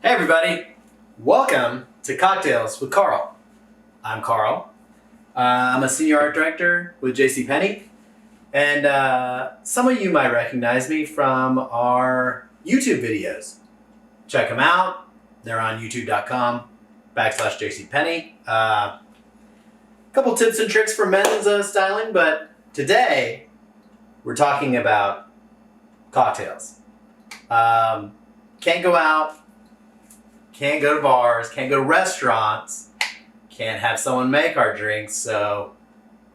Hey everybody, welcome to Cocktails with Carl. I'm Carl. I'm a senior art director with JCPenney, and some of you might recognize me from our YouTube videos. Check them out. They're on youtube.com/JCPenney. A couple tips and tricks for men's styling, but today we're talking about cocktails. Can't go out, can't go to bars, can't go to restaurants, can't have someone make our drinks, so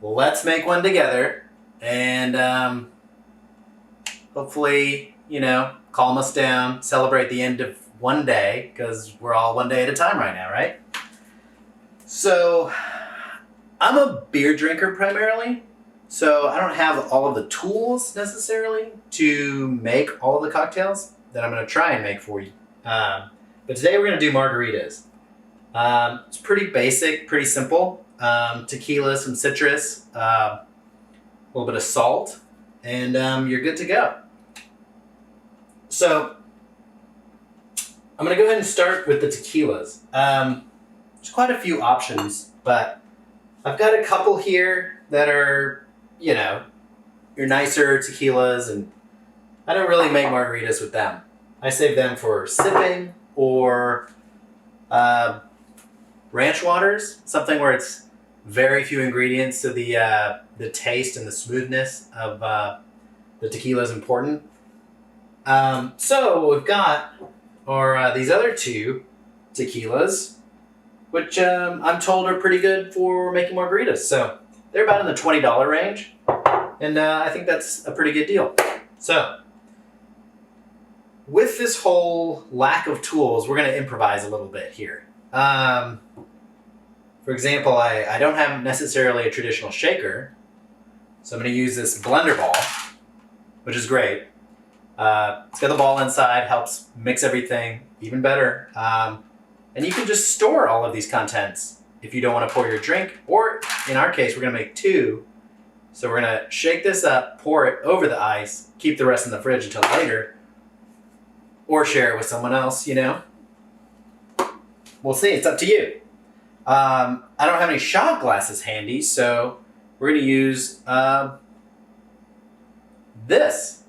let's make one together and hopefully, calm us down, celebrate the end of one day, because we're all one day at a time right now, right? So I'm a beer drinker primarily, so I don't have all of the tools necessarily to make all of the cocktails that I'm going to try and make for you. But today we're going to do margaritas. It's pretty basic, pretty simple. Tequila, some citrus, a little bit of salt, and you're good to go. So I'm going to go ahead and start with the tequilas. There's quite a few options, but I've got a couple here that are, your nicer tequilas, and I don't really make margaritas with them. I save them for sipping or ranch waters, something where it's very few ingredients, so the taste and the smoothness of the tequila is important. So what we've got are these other two tequilas, which I'm told are pretty good for making margaritas. So they're about in the $20 range, and I think that's a pretty good deal. So with this whole lack of tools, we're going to improvise a little bit here. For example, I don't have necessarily a traditional shaker, so I'm going to use this blender ball, which is great. It's got the ball inside, helps mix everything even better. And you can just store all of these contents if you don't want to pour your drink, or in our case, we're going to make two. So we're going to shake this up, pour it over the ice, keep the rest in the fridge until later, or share it with someone else, We'll see, it's up to you. I don't have any shot glasses handy, so we're going to use this.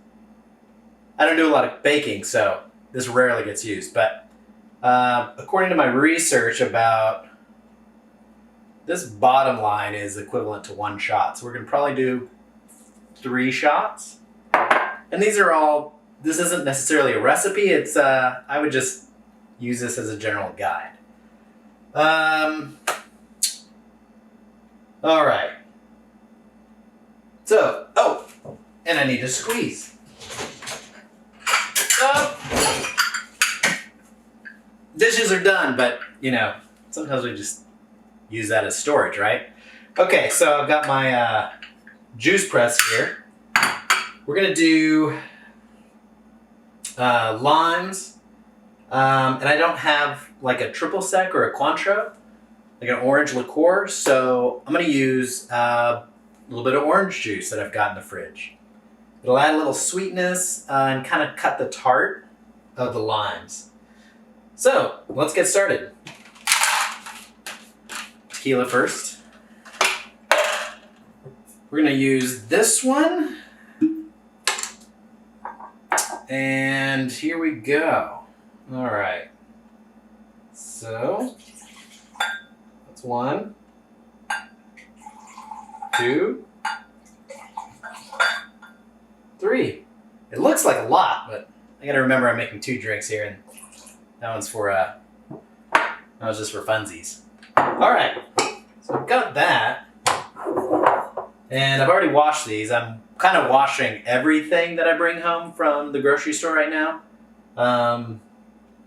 I don't do a lot of baking, so this rarely gets used, but according to my research about this bottom line is equivalent to 1 shot, so we're going to probably do 3 shots. And these are all, this isn't necessarily a recipe, it's I would just use this as a general guide. All right. So, and I need to squeeze. Dishes are done, but sometimes we just use that as storage, right? Okay, so I've got my juice press here. We're gonna do limes, and I don't have like a triple sec or a Cointreau, like an orange liqueur, so I'm going to use a little bit of orange juice that I've got in the fridge. It'll add a little sweetness and kind of cut the tart of the limes. So let's get started. Tequila first. We're going to use this one. And here we go. All right. So that's 1, 2, 3. It looks like a lot, but I gotta remember I'm making 2 drinks here, and that one's for that was just for funsies. All right. So I've got that, and I've already washed these. I'm kind of washing everything that I bring home from the grocery store right now.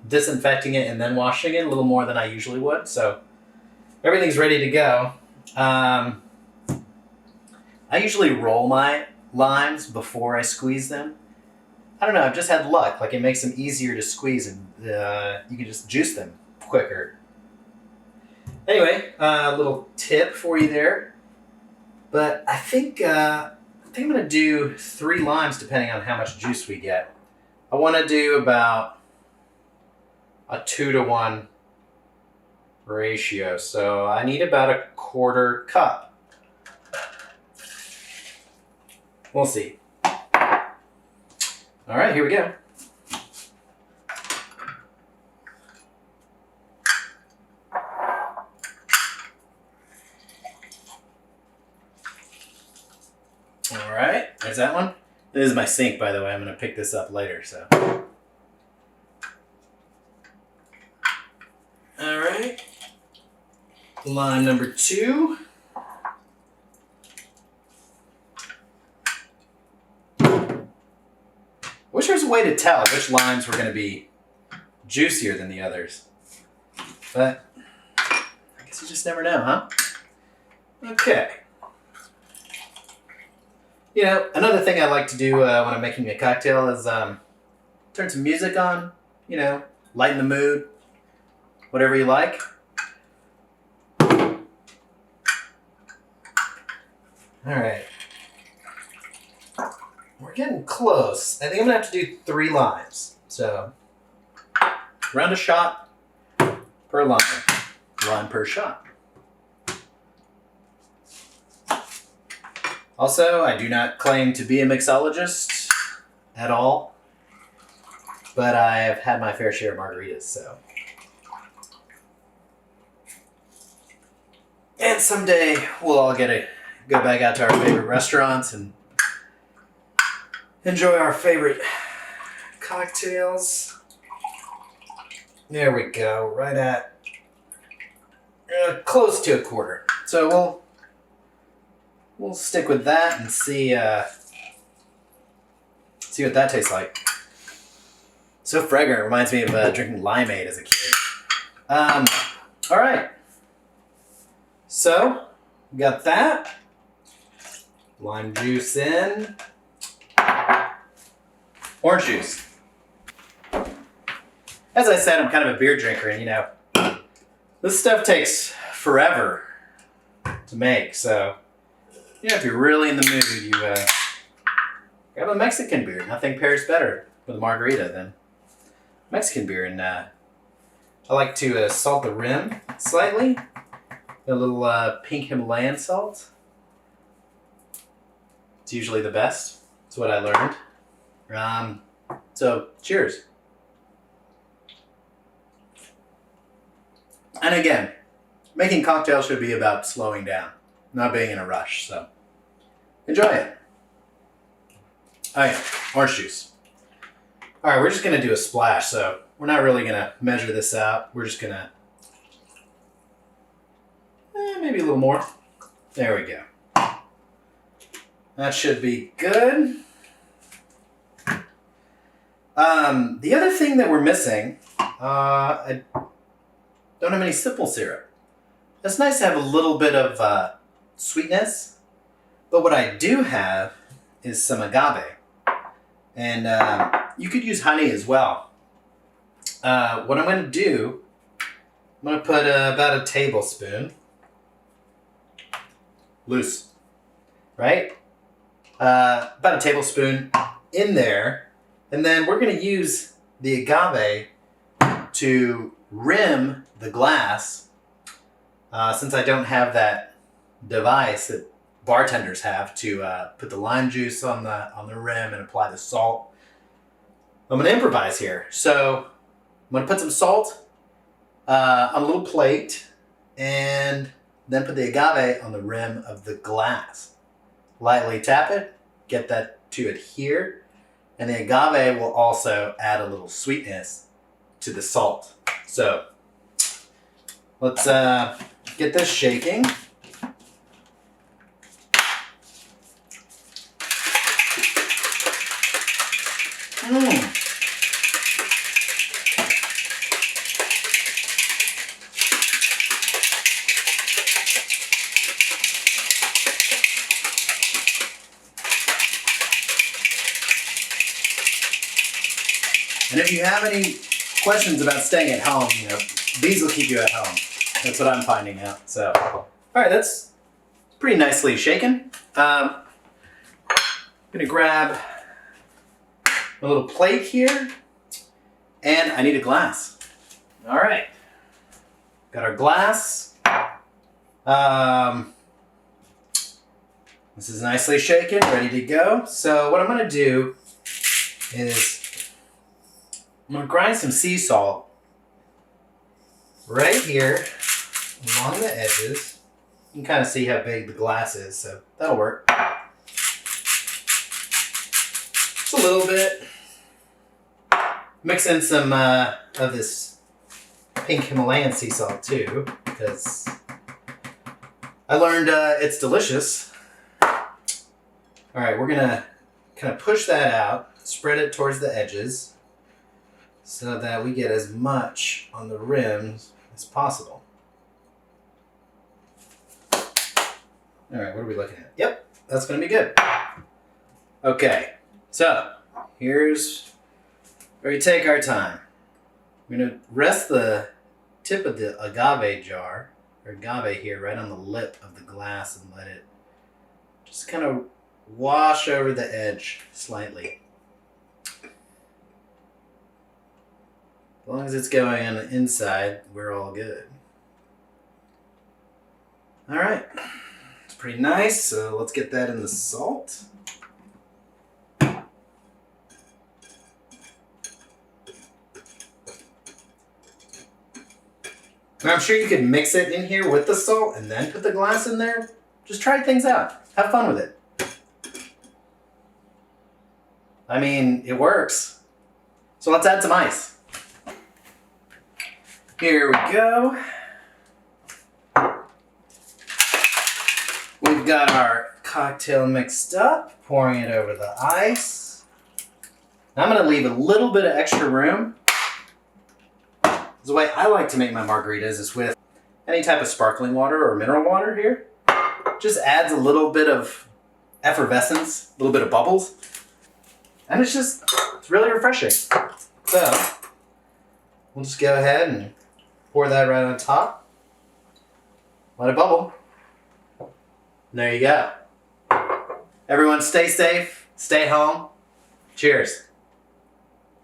Disinfecting it and then washing it a little more than I usually would. So everything's ready to go. I usually roll my limes before I squeeze them. I don't know, I've just had luck. Like, it makes them easier to squeeze, and you can just juice them quicker. Anyway, a little tip for you there. But I think I'm going to do 3 limes depending on how much juice we get. I want to do about a 2-to-1 ratio. So I need about a 1/4 cup. We'll see. All right, here we go. All right, there's that one. This is my sink, by the way. I'm going to pick this up later, so. All right. Line number 2. Wish there was a way to tell which limes were going to be juicier than the others. But I guess you just never know, huh? Okay. You know, another thing I like to do when I'm making a cocktail is turn some music on, you know, lighten the mood, whatever you like. All right. We're getting close. I think I'm going to have to do 3 limes. So, around a shot per lime. Lime per shot. Also, I do not claim to be a mixologist at all, but I have had my fair share of margaritas, so. And someday we'll all get to go back out to our favorite restaurants and enjoy our favorite cocktails. There we go, right at close to a 1/4. So we'll stick with that and see what that tastes like. So fragrant, reminds me of drinking limeade as a kid. All right. So we got that. Lime juice in. Orange juice. As I said, I'm kind of a beer drinker, and you know, this stuff takes forever to make. So, you know, if you're really in the mood, you grab a Mexican beer. Nothing pairs better with a margarita than Mexican beer. And I like to salt the rim slightly. A little pink Himalayan salt. It's usually the best. That's what I learned. So, cheers. And again, making cocktails should be about slowing down, not being in a rush. So, enjoy it. All right, orange juice. All right, we're just going to do a splash. So, we're not really going to measure this out. We're just going to, maybe a little more. There we go. That should be good. The other thing that we're missing, I don't have any simple syrup. It's nice to have a little bit of sweetness, but what I do have is some agave. And you could use honey as well. What I'm going to do, I'm going to put about a tablespoon, loose, right? About a tablespoon in there. And then we're going to use the agave to rim the glass. Since I don't have that device that bartenders have to put the lime juice on the rim and apply the salt, I'm going to improvise here. So I'm going to put some salt on a little plate and then put the agave on the rim of the glass. Lightly tap it, get that to adhere. And the agave will also add a little sweetness to the salt. So let's get this shaking. And if you have any questions about staying at home, you know, these will keep you at home. That's what I'm finding out. So, all right, that's pretty nicely shaken. I'm gonna grab a little plate here, and I need a glass. All right. Got our glass. This is nicely shaken, ready to go. So what I'm going to do is I'm going to grind some sea salt right here along the edges. You can kind of see how big the glass is, so that'll work. Just a little bit. Mix in some of this pink Himalayan sea salt too, because I learned it's delicious. All right, we're gonna kind of push that out, spread it towards the edges so that we get as much on the rims as possible. All right, what are we looking at? Yep, that's gonna be good. Okay, so here's where we take our time. We're gonna rest the tip of the agave jar, or agave here, right on the lip of the glass and let it just kind of wash over the edge slightly. As long as it's going on the inside, we're all good. All right, it's pretty nice, so let's get that in the salt. And I'm sure you could mix it in here with the salt and then put the glass in there. Just try things out. Have fun with it. I mean, it works. So let's add some ice. Here we go. We've got our cocktail mixed up, pouring it over the ice. Now I'm gonna leave a little bit of extra room. The way I like to make my margaritas is with any type of sparkling water or mineral water here. Just adds a little bit of effervescence, a little bit of bubbles. And it's really refreshing. So, we'll just go ahead and pour that right on top. Let it bubble. And there you go. Everyone stay safe, stay home. Cheers.